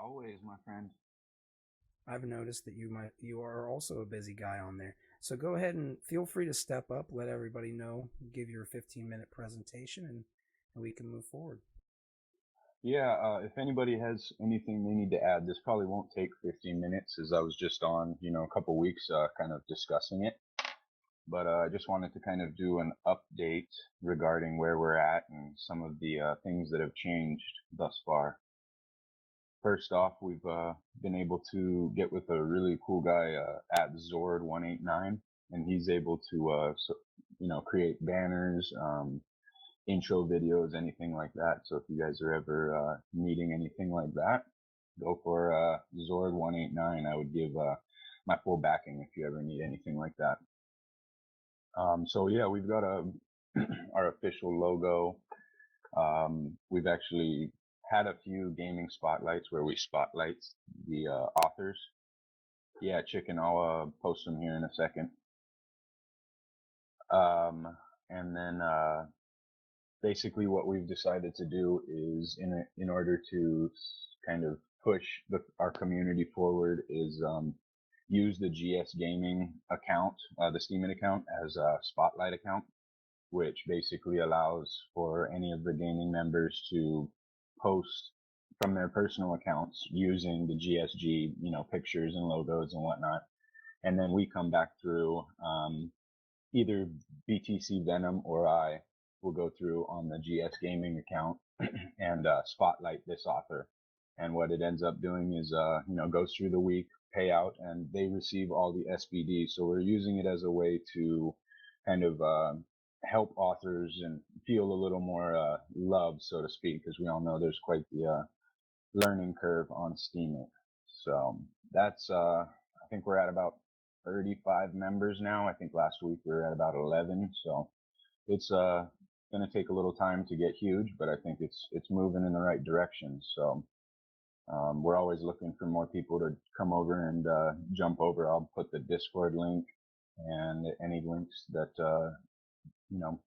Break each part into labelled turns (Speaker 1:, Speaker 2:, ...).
Speaker 1: Always, my friend.
Speaker 2: I've noticed that you are also a busy guy on there. So go ahead and feel free to step up, let everybody know, give your 15-minute presentation, and we can move forward.
Speaker 1: Yeah, if anybody has anything they need to add, this probably won't take 15 minutes as I was just on, a couple weeks kind of discussing it. But I just wanted to kind of do an update regarding where we're at and some of the things that have changed thus far. First off, we've been able to get with a really cool guy at Zord189, and he's able to, create banners, intro videos, anything like that. So if you guys are ever needing anything like that, go for Zord189. I would give my full backing if you ever need anything like that. So yeah, we've got our official logo. We've actually had a few gaming spotlights where we spotlight the authors. Yeah, chicken. I'll post them here in a second. And then basically what we've decided to do is in order to kind of push our community forward is use the GSgaming account, the Steemit account, as a spotlight account, which basically allows for any of the gaming members to post from their personal accounts using the GSG, pictures and logos and whatnot. And then we come back through, either BTC Venom or I will go through on the GSgaming account and spotlight this author. And what it ends up doing is, goes through the week, payout, and they receive all the SBD. So we're using it as a way to kind of help authors and feel a little more love, so to speak, because we all know there's quite the learning curve on Steemit. So that's, I think we're at about 35 members now. I think last week we were at about 11. So it's going to take a little time to get huge, but I think it's moving in the right direction. So we're always looking for more people to come over and jump over. I'll put the Discord link and any links that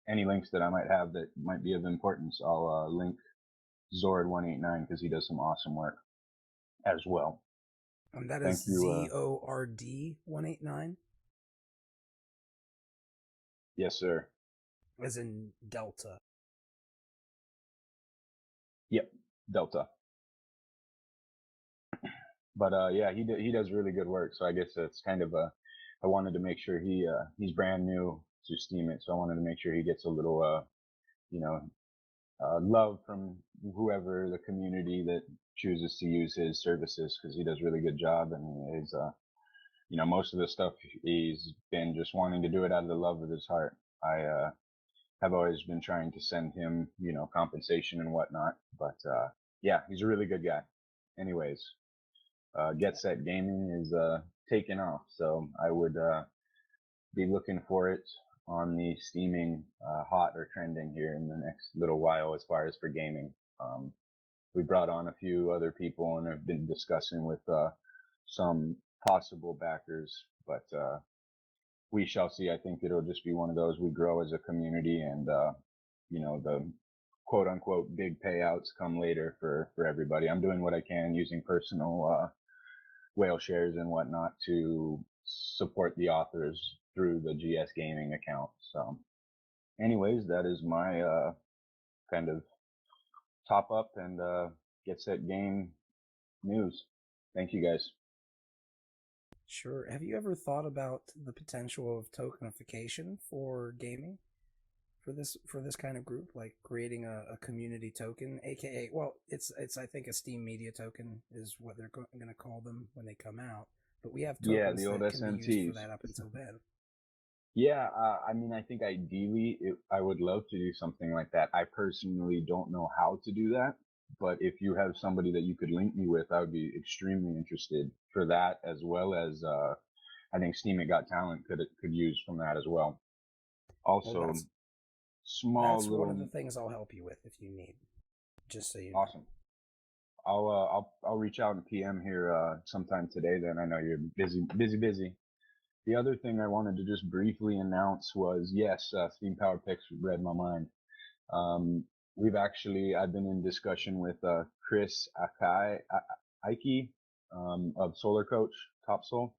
Speaker 1: any links that I might have that might be of importance. I'll link Zord189 because he does some awesome work as well.
Speaker 2: That is ZORD189.
Speaker 1: Yes, sir.
Speaker 2: As in Delta.
Speaker 1: Yep, Delta. But yeah, he does really good work. So I guess it's kind of I wanted to make sure he's brand new to Steemit, so I wanted to make sure he gets a little love from whoever the community that chooses to use his services, because he does a really good job, and he's most of the stuff he's been just wanting to do it out of the love of his heart. I have always been trying to send him compensation and whatnot, but yeah, he's a really good guy. Anyways, Get Set Gaming is taking off, so I would be looking for it on the steaming hot or trending here in the next little while as far as for gaming. We brought on a few other people and have been discussing with some possible backers, but we shall see. I think it'll just be one of those we grow as a community, and the quote unquote big payouts come later for everybody. I'm doing what I can using personal whale shares and whatnot to support the authors through the GSgaming account. So anyways, that is my kind of top up and Get Set Game news. Thank you guys.
Speaker 2: Sure. Have you ever thought about the potential of tokenification for gaming? For this kind of group, like creating a community token, aka, well, it's I think a Steam media token is what they're going to call them when they come out. But we have tokens
Speaker 1: the old
Speaker 2: that can be used for
Speaker 1: SMTs.
Speaker 2: that up until then.
Speaker 1: Yeah, I mean, I think ideally I would love to do something like that. I personally don't know how to do that, but if you have somebody that you could link me with, I would be extremely interested for that, as well as I think Steam Got Talent could use from that as well. Also,
Speaker 2: Well,
Speaker 1: small
Speaker 2: that's
Speaker 1: little.
Speaker 2: one of the things I'll help you with if you need. Just so you know.
Speaker 1: Awesome. I'll reach out and PM here sometime today. Then I know you're busy. The other thing I wanted to just briefly announce was, yes, Steam Power Picks read my mind. I've been in discussion with Chris Akai. Ike of Solar Coach Topsoul,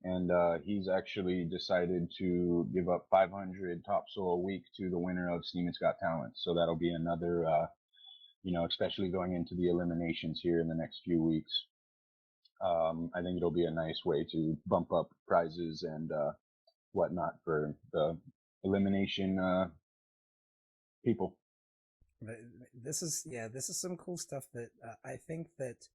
Speaker 1: and he's actually decided to give up 500 Topsoul a week to the winner of Steam It's Got Talent. So that'll be another, especially going into the eliminations here in the next few weeks. I think it'll be a nice way to bump up prizes and whatnot for the elimination people.
Speaker 2: This is some cool stuff that I think that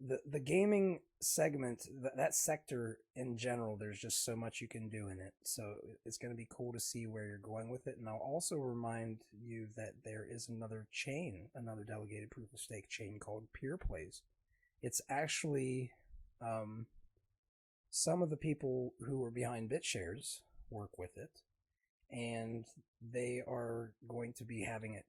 Speaker 2: the gaming segment, that sector in general, there's just so much you can do in it. So it's going to be cool to see where you're going with it. And I'll also remind you that there is another delegated proof of stake chain called Pure Plays. It's actually some of the people who are behind BitShares work with it, and they are going to be having it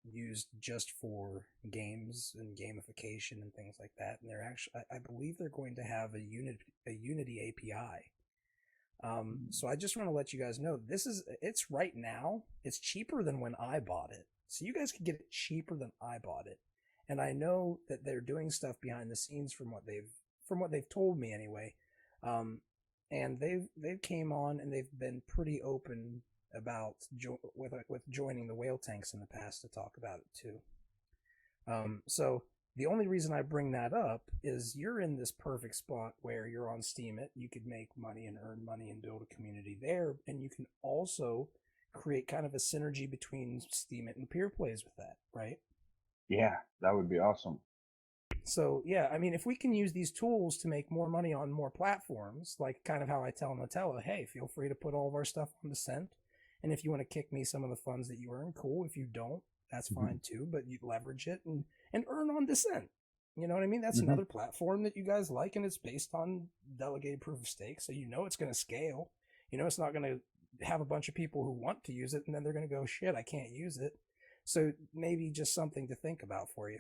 Speaker 2: used just for games and gamification and things like that. And they're actually, I believe they're going to have a Unity API. So I just want to let you guys know, it's right now, it's cheaper than when I bought it. So you guys can get it cheaper than I bought it. And I know that they're doing stuff behind the scenes from what they've told me anyway. And they've came on and they've been pretty open about with joining the whale tanks in the past to talk about it too. So the only reason I bring that up is you're in this perfect spot where you're on Steemit. You could make money and earn money and build a community there, and you can also create kind of a synergy between Steemit and Peer Plays with that, right?
Speaker 1: Yeah, that would be awesome.
Speaker 2: So yeah, I mean, if we can use these tools to make more money on more platforms, like kind of how I tell Nutella, hey, feel free to put all of our stuff on Descent. And if you want to kick me some of the funds that you earn, cool. If you don't, that's fine too. But you leverage it and earn on Descent. You know what I mean? That's another platform that you guys like, and it's based on delegated proof of stake. So you know it's going to scale. You know it's not going to have a bunch of people who want to use it, and then they're going to go, shit, I can't use it. So maybe just something to think about for you.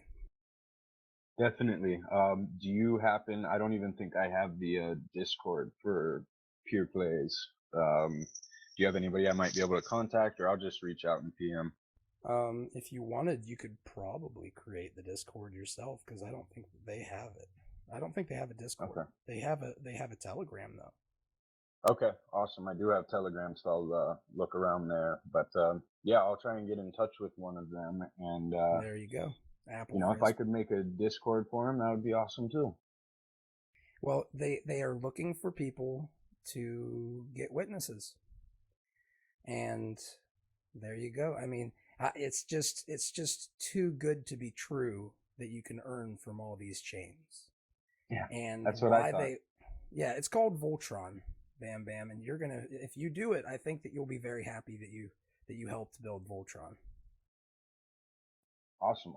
Speaker 1: Definitely. Do you happen? I don't even think I have the Discord for Pure Plays. Do you have anybody I might be able to contact, or I'll just reach out and PM?
Speaker 2: If you wanted, you could probably create the Discord yourself, because I don't think they have it. I don't think they have a Discord. Okay. They have a Telegram though.
Speaker 1: Okay, awesome. I do have Telegram, so I'll look around there. But yeah, I'll try and get in touch with one of them. And
Speaker 2: there you go.
Speaker 1: Apple. If I could make a Discord for them, that would be awesome too.
Speaker 2: Well, they are looking for people to get witnesses. And there you go. I mean, it's just too good to be true that you can earn from all these chains.
Speaker 1: Yeah, and that's what I thought.
Speaker 2: Yeah, it's called Voltron, Bam Bam, and if you do it, I think that you'll be very happy that you helped build Voltron.
Speaker 1: Awesome.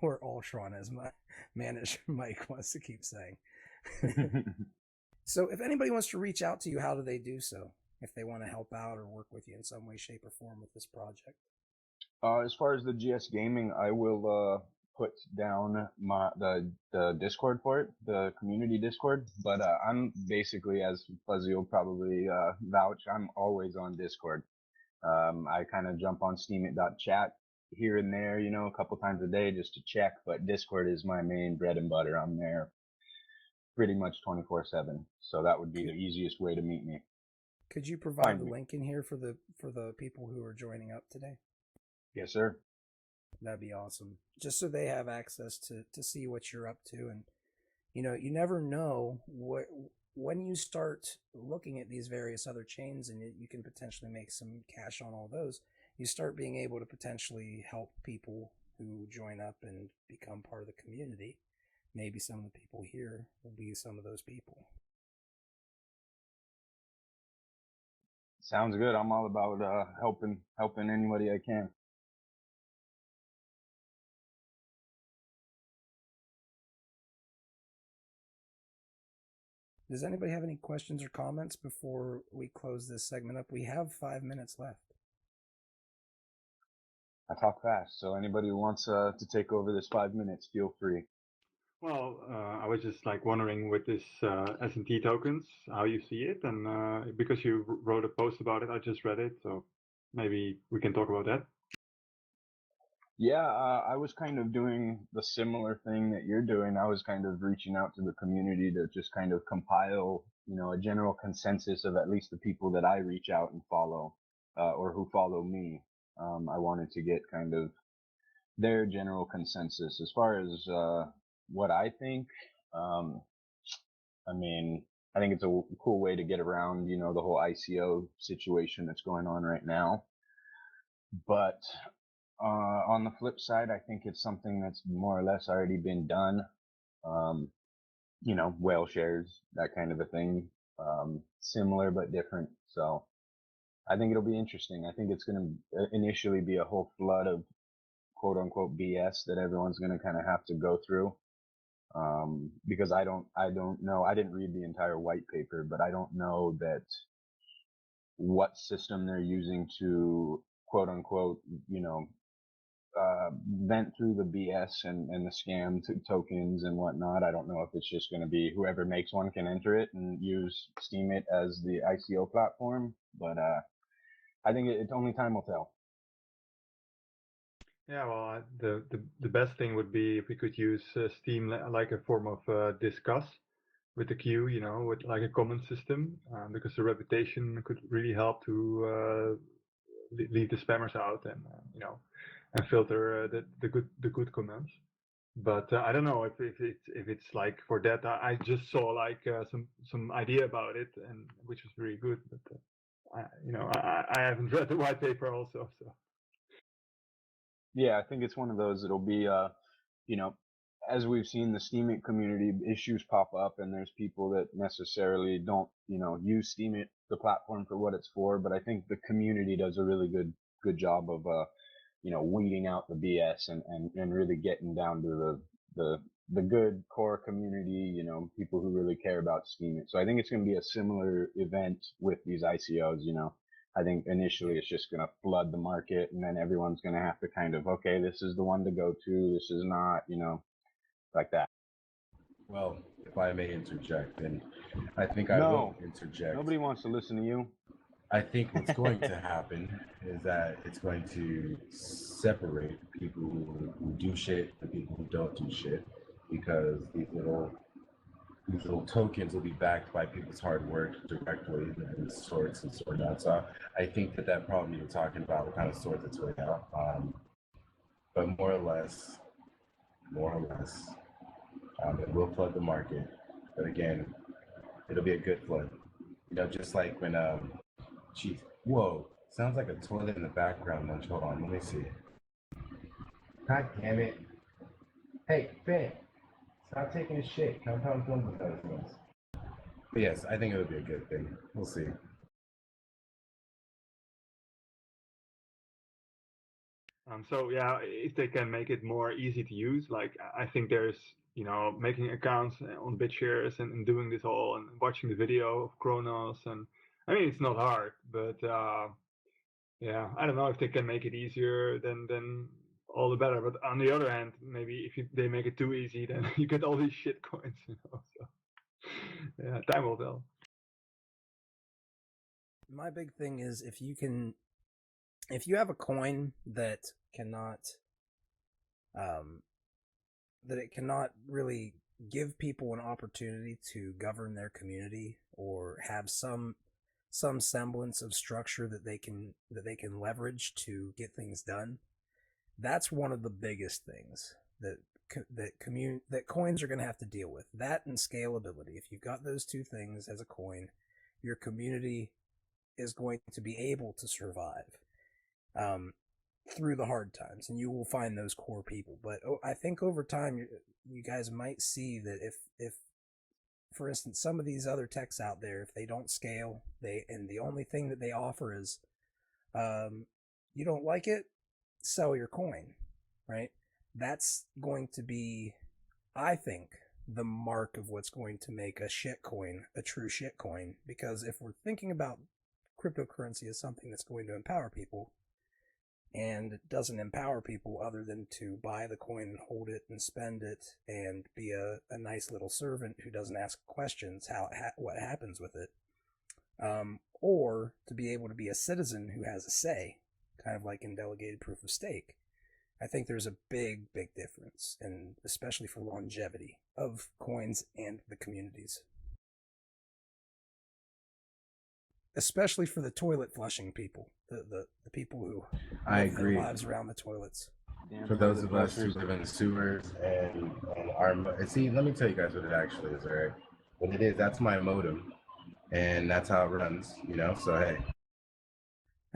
Speaker 2: Or Ultron, as my manager Mike wants to keep saying. So if anybody wants to reach out to you, how do they do so? If they want to help out or work with you in some way, shape, or form with this project?
Speaker 1: As far as the GSgaming, I will put down the Discord for it, the community Discord. But I'm basically, as Fuzzy will probably vouch, I'm always on Discord. I kind of jump on steemit.chat here and there, a couple times a day just to check, but Discord is my main bread and butter. I'm there pretty much 24/7. So that would be the easiest way to meet me.
Speaker 2: Could you provide the link in here for the people who are joining up today?
Speaker 1: Yes, sir.
Speaker 2: That'd be awesome. Just so they have access to see what you're up to. And, you never know when you start looking at these various other chains and you can potentially make some cash on all those, you start being able to potentially help people who join up and become part of the community. Maybe some of the people here will be some of those people.
Speaker 1: Sounds good. I'm all about helping anybody I can.
Speaker 2: Does anybody have any questions or comments before we close this segment up? We have 5 minutes left.
Speaker 1: I talk fast, so anybody who wants to take over this 5 minutes, feel free.
Speaker 3: Well, I was just wondering with this S&T tokens, how you see it, and because you wrote a post about it, I just read it, so maybe we can talk about that.
Speaker 1: Yeah, I was kind of doing the similar thing that you're doing. I was kind of reaching out to the community to just kind of compile, a general consensus of at least the people that I reach out and follow, or who follow me. I wanted to get kind of their general consensus as far as what I think. Um, I mean, I think it's a cool way to get around, the whole ICO situation that's going on right now. But on the flip side, I think it's something that's more or less already been done. Um, whale shares, that kind of a thing. Similar but different. So I think it'll be interesting. I think it's going to initially be a whole flood of quote unquote BS that everyone's going to kind of have to go through. Because I don't know. I didn't read the entire white paper, but I don't know that what system they're using to quote unquote, vent through the BS and the scam tokens and whatnot. I don't know if it's just going to be whoever makes one can enter it and use Steam it as the ICO platform. But I think it's only time will tell.
Speaker 3: Yeah, well, the best thing would be if we could use Steam like a form of discuss with the queue, with like a comment system, because the reputation could really help to leave the spammers out and and filter the good comments. But I don't know if it's like for that. I just saw like some idea about it, and which was really good. But I haven't read the white paper also. So
Speaker 1: Yeah, I think it's one of those. It'll be as we've seen the Steam It community issues pop up, and there's people that necessarily don't use Steam It the platform for what it's for. But I think the community does a really good job of weeding out the BS and really getting down to the good core community, people who really care about Steam It. So I think it's going to be a similar event with these ICOs. I think initially it's just going to flood the market, and then everyone's going to have to kind of, okay, this is the one to go to, this is not, like that.
Speaker 4: Well, if I may interject, and I think I will
Speaker 1: No,
Speaker 4: interject.
Speaker 1: nobody wants to listen to you.
Speaker 4: I think what's going to happen is that it's going to separate people who do shit and people who don't do shit, because these little tokens will be backed by people's hard work directly and sorts and sort out. So I think that problem you're talking about will kind of sort its way out. But more or less, it will flood the market. But again, it'll be a good flood. Just like when, geez, whoa, sounds like a toilet in the background. Munch, hold on, let me see. God damn it. Hey, Ben, stop taking a shit. Compound films with those things. But yes, I think it'll be a good thing. We'll see.
Speaker 3: so yeah, if they can make it more easy to use, like I think there's making accounts on BitShares and doing this all and watching the video of Kronos, and I mean it's not hard, but yeah, I don't know if they can make it easier, then all the better. But on the other hand, maybe if they make it too easy, then you get all these shit coins. So yeah, time will tell.
Speaker 2: My big thing is if you have a coin that cannot that it cannot really give people an opportunity to govern their community or have some semblance of structure that they can leverage to get things done. That's one of the biggest things that coins are going to have to deal with. That and scalability. If you've got those two things as a coin, your community is going to be able to survive through the hard times, and you will find those core people. But I think over time, you guys might see that if for instance, some of these other techs out there, if they don't scale, and the only thing that they offer is, you don't like it, sell your coin, right? That's going to be, I think, the mark of what's going to make a shit coin a true shit coin. Because if we're thinking about cryptocurrency as something that's going to empower people, and it doesn't empower people other than to buy the coin and hold it and spend it and be a nice little servant who doesn't ask questions what happens with it, or to be able to be a citizen who has a say, kind of like in delegated proof of stake. I think there's a big difference, and especially for longevity of coins and the communities. Especially for the toilet flushing people, the people who
Speaker 4: I
Speaker 2: live their
Speaker 4: agree.
Speaker 2: lives around the toilets.
Speaker 1: Damn
Speaker 4: For those
Speaker 1: toilet
Speaker 4: of us who
Speaker 1: flushers.
Speaker 4: live in sewers and our see, let me tell you guys what it actually is, all right? What it is, that's my modem, and that's how it runs, you know. So hey,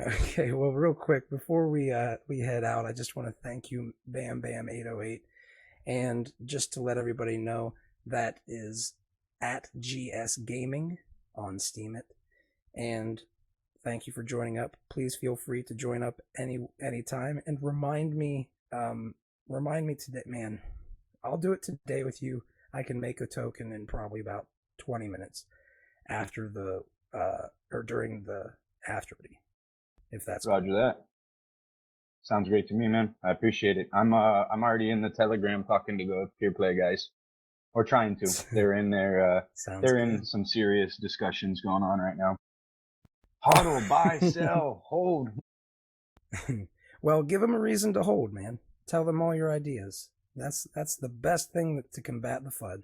Speaker 2: Okay, well, real quick before we head out, I just want to thank you, Bam Bam 808, and just to let everybody know that is at GSgaming on Steemit, and thank you for joining up. Please feel free to join up any time, and remind me today, man. I'll do it today with you. I can make a token in probably about 20 minutes after the or during the after party, if that's
Speaker 1: Roger that. Sounds great to me, man. I appreciate it. I'm already in the Telegram talking to the peer play guys, or trying to. They're in there. They're in some serious discussions going on right now. Hodl, buy, sell, hold.
Speaker 2: Well, give them a reason to hold, man. Tell them all your ideas. That's the best thing to combat the FUD.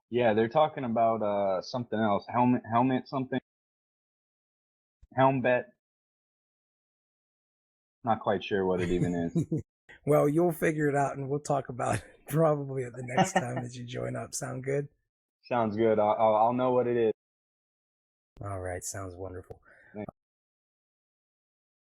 Speaker 1: Yeah, they're talking about something else. Helmet something. Helm bet. Not quite sure what it even is.
Speaker 2: Well, you'll figure it out, and we'll talk about it probably at the next time that you join up. Sound good?
Speaker 1: Sounds good. I'll know what it is.
Speaker 2: All right, sounds wonderful.